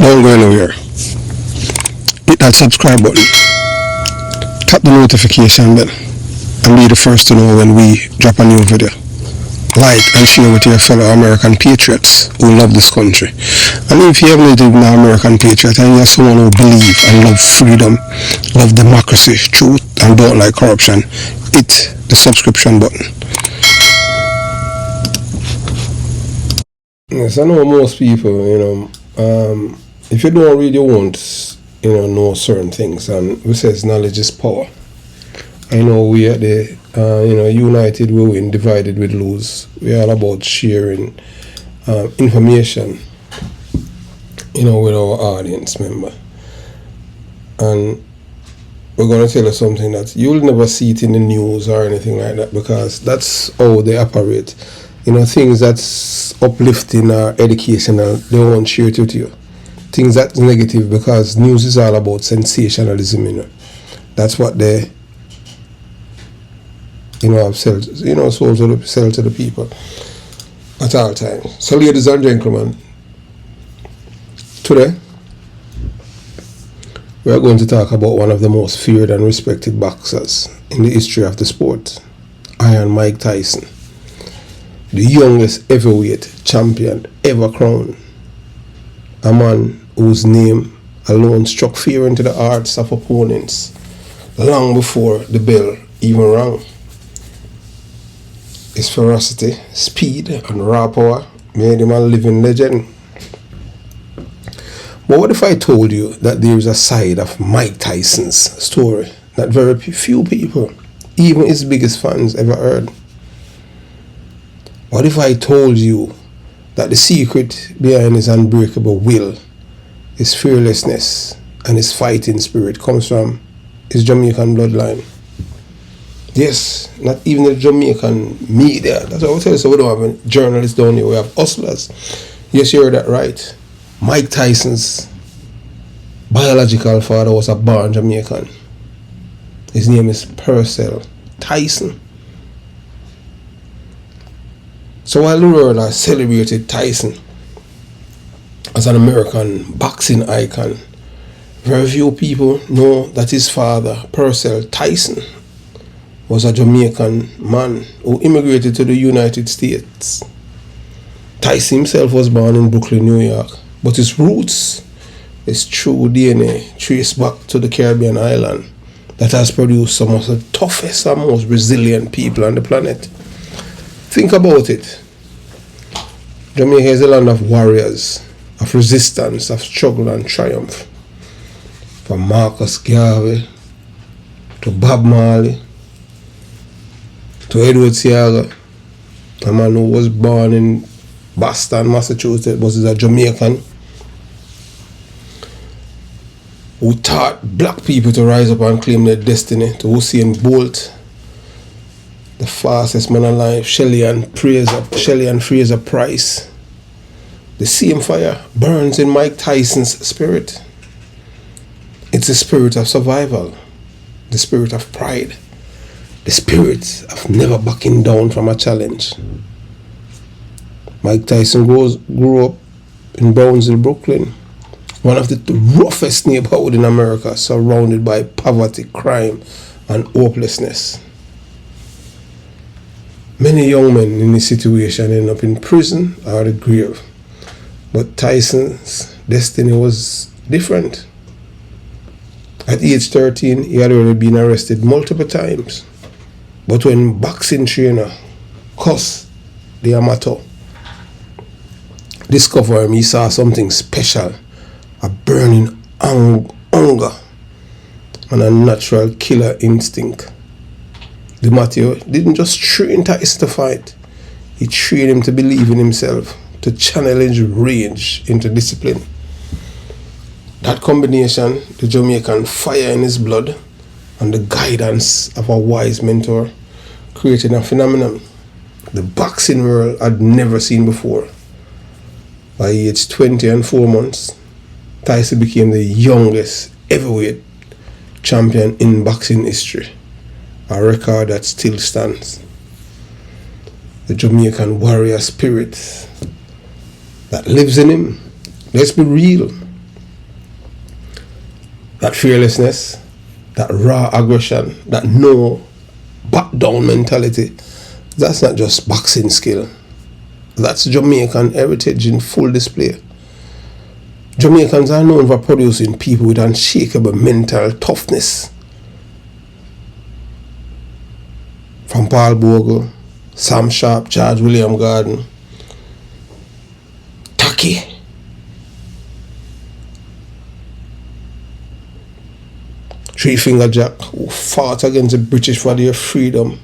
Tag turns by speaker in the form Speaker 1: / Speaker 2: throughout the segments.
Speaker 1: Don't go anywhere. Hit that subscribe button. Tap the notification bell and be the first to know when we drop a new video. Like and share with your fellow American patriots who love this country. And if you haven't lived an American patriot and you're someone who believe and love freedom, love democracy, truth, and don't like corruption, hit the subscription button. Yes, I know most people, if you don't really want, know certain things, and we says knowledge is power. I know we are the, united we win, divided we lose. We're all about sharing information, with our audience member. And we're going to tell you something that you'll never see it in the news or anything like that, because that's how they operate. Things that's uplifting or educational, they won't share it with you. Things that's negative, because news is all about sensationalism, That's what they, have sell to the people at all times. So, ladies and gentlemen, today we are going to talk about one of the most feared and respected boxers in the history of the sport, Iron Mike Tyson. The youngest heavyweight champion ever crowned. A man whose name alone struck fear into the hearts of opponents long before the bell even rang. His ferocity, speed, and raw power made him a living legend. But what if I told you that there is a side of Mike Tyson's story that very few people, even his biggest fans, ever heard? What if I told you that the secret behind his unbreakable will, his fearlessness, and his fighting spirit comes from his Jamaican bloodline? Yes, not even the Jamaican media. That's what I tell you. So we don't have journalists down here, we have hustlers. Yes, you heard that right. Mike Tyson's biological father was a born Jamaican. His name is Purcell Tyson. So while the world has celebrated Tyson as an American boxing icon, very few people know that his father, Purcell Tyson, was a Jamaican man who immigrated to the United States. Tyson himself was born in Brooklyn, New York, but his roots, his true DNA, trace back to the Caribbean island that has produced some of the toughest and most resilient people on the planet. Think about it. Jamaica is a land of warriors, of resistance, of struggle and triumph. From Marcus Garvey to Bob Marley to Edward Seaga, a man who was born in Boston, Massachusetts, but is a Jamaican, who taught black people to rise up and claim their destiny, to Usain Bolt, the fastest man alive, Shelley and Fraser Price. The same fire burns in Mike Tyson's spirit. It's the spirit of survival, the spirit of pride, the spirit of never backing down from a challenge. Mike Tyson grew up in Brownsville, Brooklyn, one of the roughest neighborhoods in America, surrounded by poverty, crime, and hopelessness. Many young men in this situation end up in prison or the grave. But Tyson's destiny was different. At age 13, he had already been arrested multiple times. But when boxing trainer Cus, the amateur, discovered him, he saw something special, a burning hunger and a natural killer instinct. The Matthew didn't just train Tyson to fight, he trained him to believe in himself, to channel his rage into discipline. That combination, the Jamaican fire in his blood and the guidance of a wise mentor, created a phenomenon the boxing world had never seen before. By age 20 and 4 months, Tyson became the youngest heavyweight champion in boxing history, a record that still stands. The Jamaican warrior spirit that lives in him, let's be real, that fearlessness, that raw aggression, that no back down mentality, that's not just boxing skill. That's Jamaican heritage in full display. Jamaicans are known for producing people with unshakable mental toughness. From Paul Bogle, Sam Sharp, George William Garden, Taki, Three Finger Jack, who fought against the British for their freedom,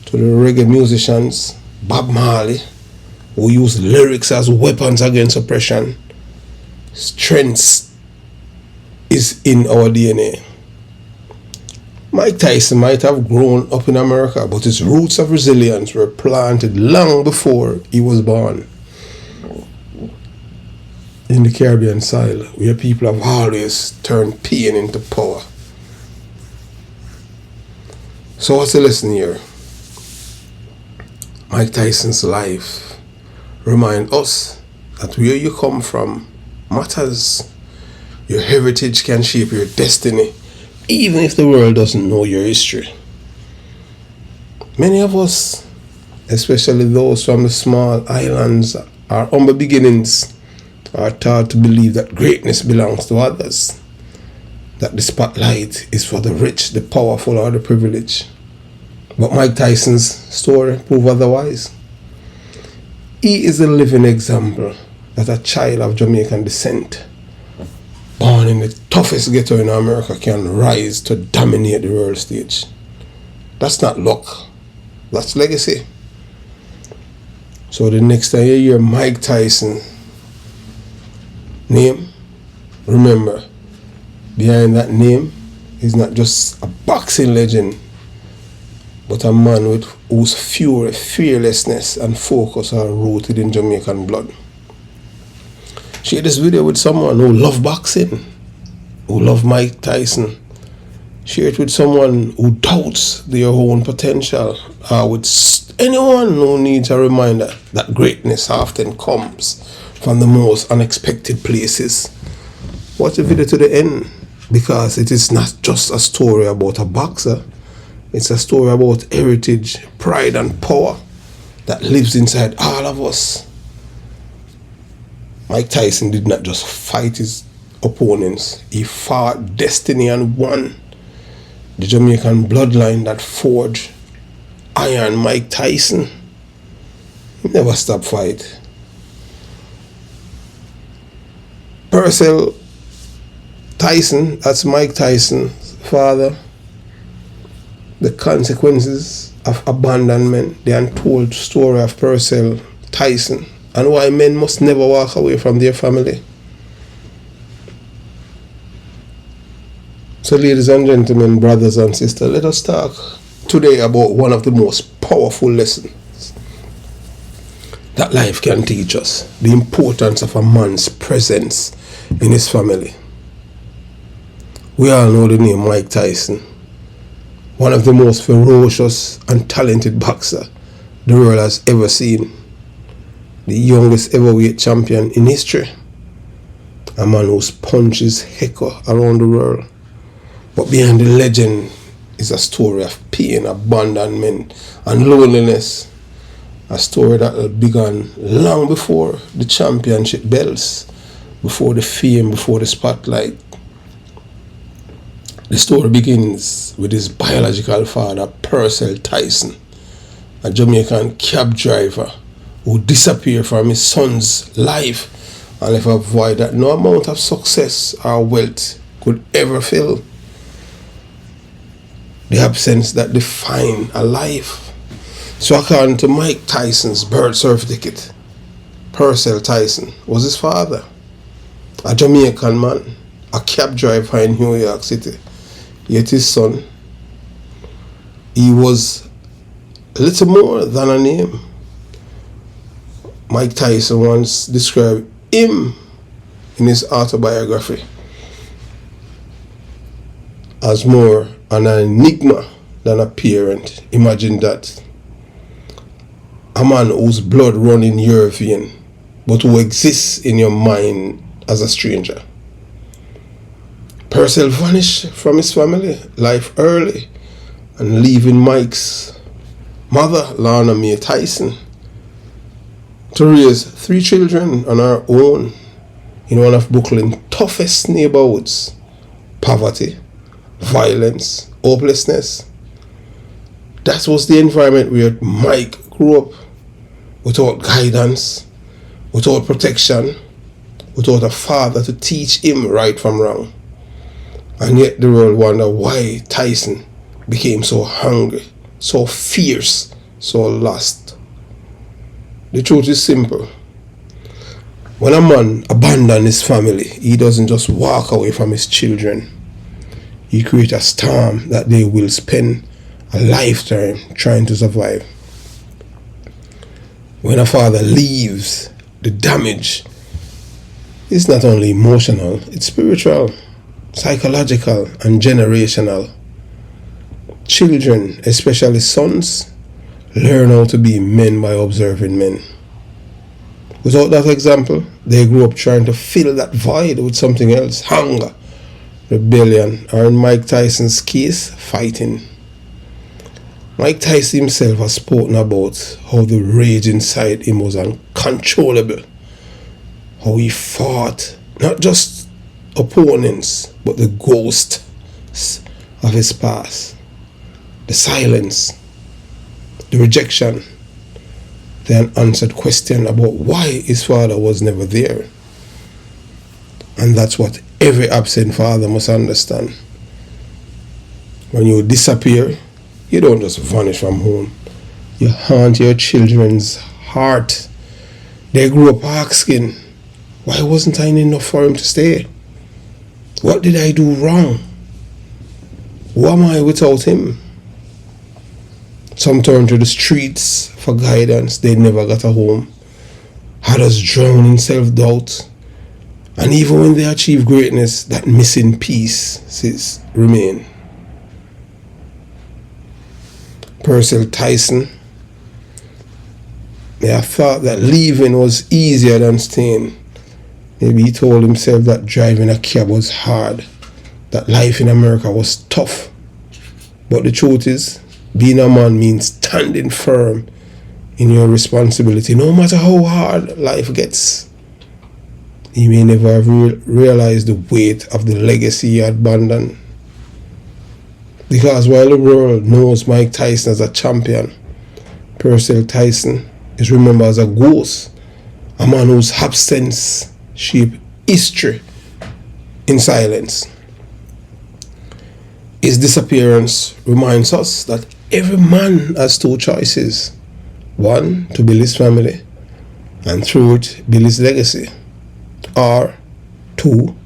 Speaker 1: to the reggae musicians, Bob Marley, who used lyrics as weapons against oppression. Strength is in our DNA. Mike Tyson might have grown up in America, but his roots of resilience were planted long before he was born. In the Caribbean soil, where people have always turned pain into power. So what's the lesson here? Mike Tyson's life reminds us that where you come from matters. Your heritage can shape your destiny, even if the world doesn't know your history. Many of us, especially those from the small islands or humble beginnings, are taught to believe that greatness belongs to others, that the spotlight is for the rich, the powerful, or the privileged. But Mike Tyson's story proves otherwise. He is a living example that a child of Jamaican descent, born in the toughest ghetto in America, can rise to dominate the world stage. That's not luck, that's legacy. So the next time you hear Mike Tyson name, remember, behind that name is not just a boxing legend, but a man whose fury, fearlessness, and focus are rooted in Jamaican blood. Share this video with someone who loves boxing, who loves Mike Tyson. Share it with someone who doubts their own potential, or with anyone who needs a reminder that greatness often comes from the most unexpected places. Watch the video to the end, because it is not just a story about a boxer. It's a story about heritage, pride, and power that lives inside all of us. Mike Tyson did not just fight his opponents, he fought destiny and won. The Jamaican bloodline that forged Iron Mike Tyson. He never stopped fight. Purcell Tyson, that's Mike Tyson's father. The consequences of abandonment, the untold story of Purcell Tyson, and why men must never walk away from their family. So ladies and gentlemen, brothers and sisters, let us talk today about one of the most powerful lessons that life can teach us: the importance of a man's presence in his family. We all know the name Mike Tyson, one of the most ferocious and talented boxer the world has ever seen, the youngest heavyweight champion in history, a man whose punches echo around the world. But behind the legend is a story of pain, abandonment, and loneliness, a story that began long before the championship belts, before the fame, before the spotlight. The story begins with his biological father, Purcell Tyson, a Jamaican cab driver who disappeared from his son's life and left a void that no amount of success or wealth could ever fill. The absence that defined a life. So according to Mike Tyson's birth certificate, Purcell Tyson was his father, a Jamaican man, a cab driver in New York City. Yet his son, he was little more than a name. Mike Tyson once described him in his autobiography as more an enigma than a parent. Imagine that. A man whose blood runs in your vein, but who exists in your mind as a stranger. Purcell vanished from his family life early and leaving Mike's mother, Lorna Mae Tyson, to raise 3 children on her own in one of Brooklyn's toughest neighborhoods. Poverty, violence, hopelessness. That was the environment where Mike grew up, without guidance, without protection, without a father to teach him right from wrong. And yet the world wondered why Tyson became so hungry, so fierce, so lost. The truth is simple. When a man abandons his family, he doesn't just walk away from his children. He creates a storm that they will spend a lifetime trying to survive. When a father leaves, the damage is not only emotional, it's spiritual, psychological, and generational. Children, especially sons, learn how to be men by observing men. Without that example, they grew up trying to fill that void with something else: hunger, rebellion, or in Mike Tyson's case, fighting. Mike Tyson himself has spoken about how the rage inside him was uncontrollable, how he fought not just opponents, but the ghosts of his past, the silence, the rejection, the unanswered question about why his father was never there. And that's what every absent father must understand. When you disappear, you don't just vanish from home. You haunt your children's heart. They grew up asking, why wasn't I enough for him to stay? What did I do wrong? Who am I without him? Some turned to the streets for guidance. They never got a home. Others drowned in self-doubt. And even when they achieve greatness, that missing piece remain. Purcell Tyson may have thought that leaving was easier than staying. Maybe he told himself that driving a cab was hard, that life in America was tough. But the truth is, being a man means standing firm in your responsibility, no matter how hard life gets. He may never have realized the weight of the legacy he had abandoned. Because while the world knows Mike Tyson as a champion, Purcell Tyson is remembered as a ghost, a man whose absence shaped history in silence. His disappearance reminds us that every man has 2 choices. One, to build his family, and through it, build his legacy. Or 2,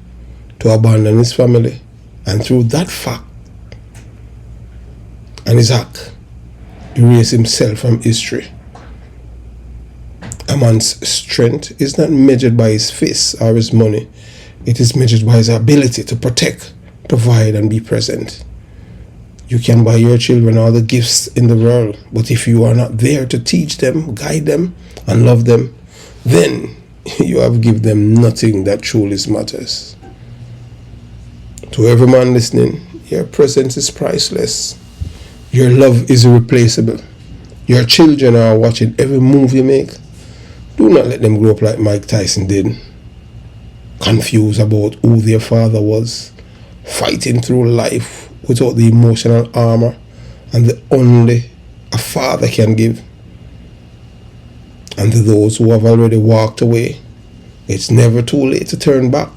Speaker 1: to abandon his family, and through that fact and his act, erase himself from history. A man's strength is not measured by his fists or his money. It is measured by his ability to protect, provide, and be present. You can buy your children all the gifts in the world, but if you are not there to teach them, guide them, and love them, then you have given them nothing that truly matters. To every man listening, your presence is priceless. Your love is irreplaceable. Your children are watching every move you make. Do not let them grow up like Mike Tyson did, confused about who their father was, fighting through life without the emotional armor and the only a father can give. And to those who have already walked away, it's never too late to turn back.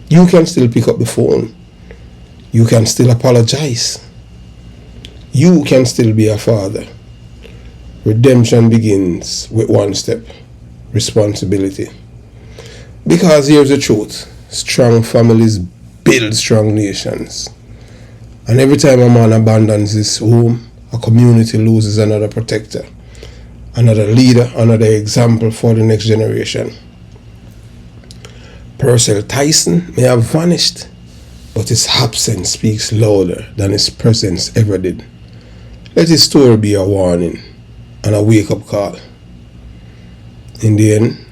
Speaker 1: You can still pick up the phone. You can still apologize. You can still be a father. Redemption begins with one step: responsibility. Because here's the truth: strong families build strong nations. And every time a man abandons his home, a community loses another protector, another leader, another example for the next generation. Purcell Tyson may have vanished, but his absence speaks louder than his presence ever did. Let his story be a warning and a wake-up call. In the end,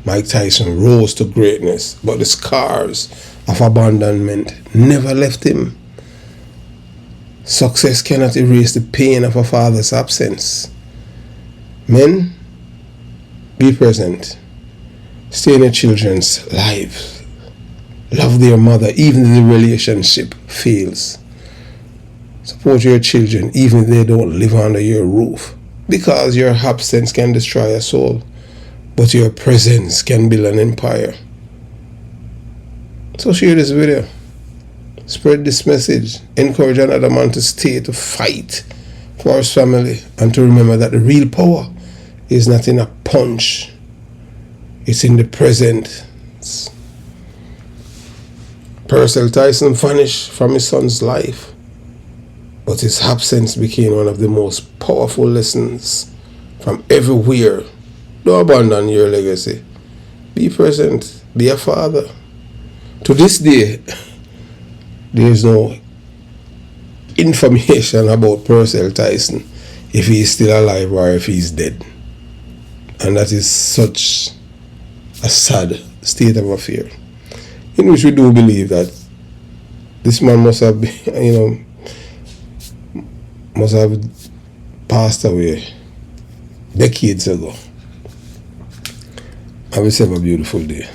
Speaker 1: Mike Tyson rose to greatness, but the scars of abandonment never left him. Success cannot erase the pain of a father's absence. Men, be present. Stay in your children's lives. Love their mother even if the relationship fails. Support your children even if they don't live under your roof. Because your absence can destroy a soul, but your presence can build an empire. So share this video. Spread this message. Encourage another man to stay, to fight for his family, and to remember that the real power is not in a punch. It's in the present. Purcell Tyson vanished from his son's life, but his absence became one of the most powerful lessons from everywhere. Don't abandon your legacy. Be present. Be a father. To this day, there is no information about Purcell Tyson, if he is still alive or if he is dead. And that is such a sad state of affairs, in which we do believe that this man must have been, must have passed away decades ago. Have yourself a beautiful day.